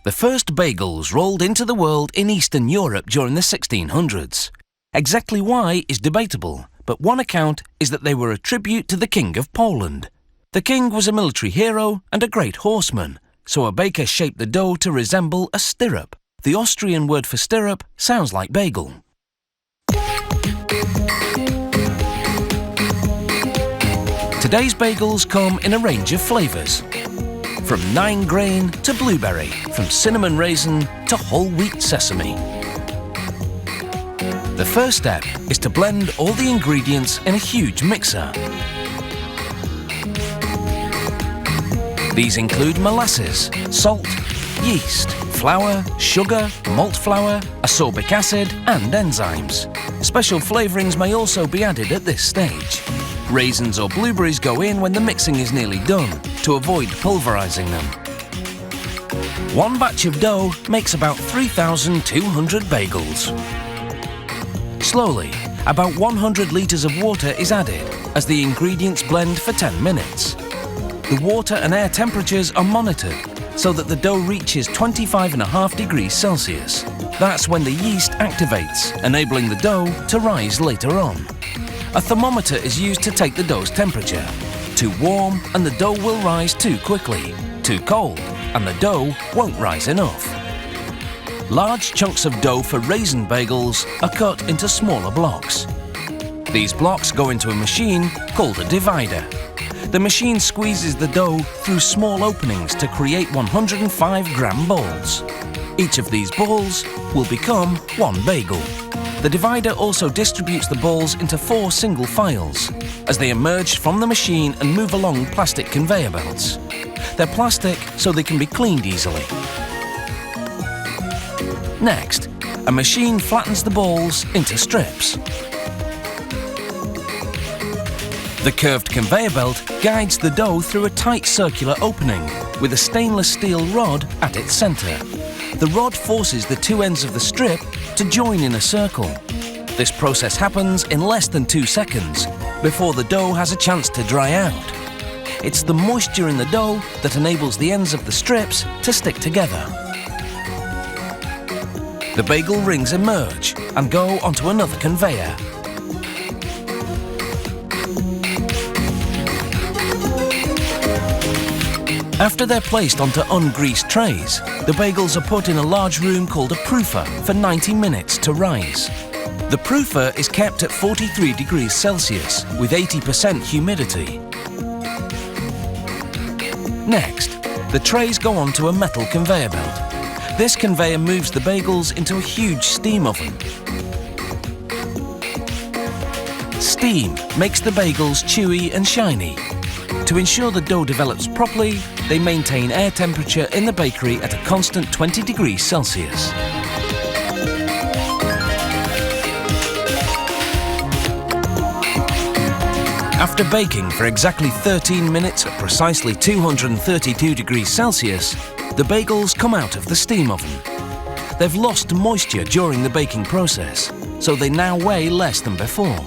The first bagels rolled into the world in Eastern Europe during the 1600s. Exactly why is debatable, but one account is that they were a tribute to the King of Poland. The king was a military hero and a great horseman, so a baker shaped the dough to resemble a stirrup. The Austrian word for stirrup sounds like bagel. Today's bagels come in a range of flavours, from 9-grain to blueberry, from cinnamon raisin to whole wheat sesame. The first step is to blend all the ingredients in a huge mixer. These include molasses, salt, yeast, flour, sugar, malt flour, ascorbic acid and enzymes. Special flavourings may also be added at this stage. Raisins or blueberries go in when the mixing is nearly done, to avoid pulverising them. One batch of dough makes about 3,200 bagels. Slowly, about 100 litres of water is added as the ingredients blend for 10 minutes. The water and air temperatures are monitored so that the dough reaches 25.5 degrees Celsius. That's when the yeast activates, enabling the dough to rise later on. A thermometer is used to take the dough's temperature. Too warm and the dough will rise too quickly. Too cold and the dough won't rise enough. Large chunks of dough for raisin bagels are cut into smaller blocks. These blocks go into a machine called a divider. The machine squeezes the dough through small openings to create 105-gram balls. Each of these balls will become one bagel. The divider also distributes the balls into 4 single files as they emerge from the machine and move along plastic conveyor belts. They're plastic so they can be cleaned easily. Next, a machine flattens the balls into strips. The curved conveyor belt guides the dough through a tight circular opening with a stainless steel rod at its centre. The rod forces the 2 ends of the strip to join in a circle. This process happens in less than 2 seconds before the dough has a chance to dry out. It's the moisture in the dough that enables the ends of the strips to stick together. The bagel rings emerge and go onto another conveyor. After they're placed onto ungreased trays, the bagels are put in a large room called a proofer for 90 minutes to rise. The proofer is kept at 43 degrees Celsius with 80% humidity. Next, the trays go onto a metal conveyor belt. This conveyor moves the bagels into a huge steam oven. Steam makes the bagels chewy and shiny. To ensure the dough develops properly, they maintain air temperature in the bakery at a constant 20 degrees Celsius. After baking for exactly 13 minutes at precisely 232 degrees Celsius, the bagels come out of the steam oven. They've lost moisture during the baking process, so they now weigh less than before.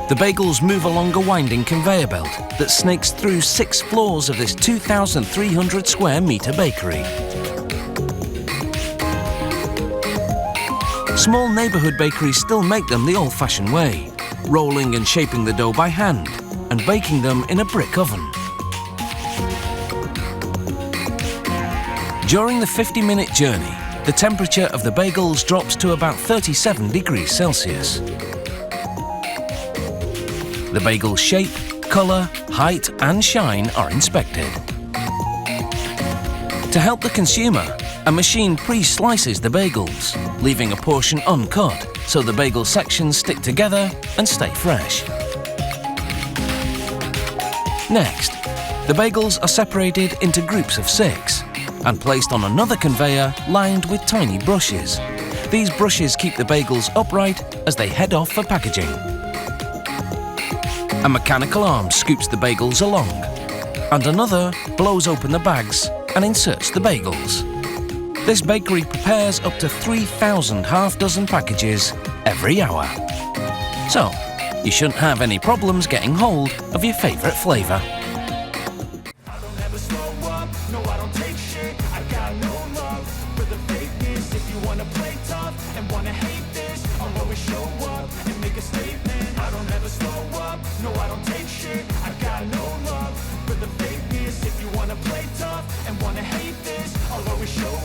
The bagels move along a winding conveyor belt that snakes through 6 floors of this 2,300 square metre bakery. Small neighbourhood bakeries still make them the old-fashioned way, rolling and shaping the dough by hand and baking them in a brick oven. During the 50-minute journey, the temperature of the bagels drops to about 37 degrees Celsius. The bagel's shape, colour, height and shine are inspected. To help the consumer, a machine pre-slices the bagels, leaving a portion uncut so the bagel sections stick together and stay fresh. Next, the bagels are separated into groups of 6 and placed on another conveyor lined with tiny brushes. These brushes keep the bagels upright as they head off for packaging. A mechanical arm scoops the bagels along, and another blows open the bags and inserts the bagels. This bakery prepares up to 3,000 half-dozen packages every hour. So, you shouldn't have any problems getting hold of your favourite flavour. slow up, no I don't take shit. I got no love for the fakeness. If you wanna play tough and wanna hate this, I'll always show up and make a statement. I don't ever slow up, no I don't take shit. I got no love for the fakeness. If you wanna play tough and wanna hate this, I'll always show up.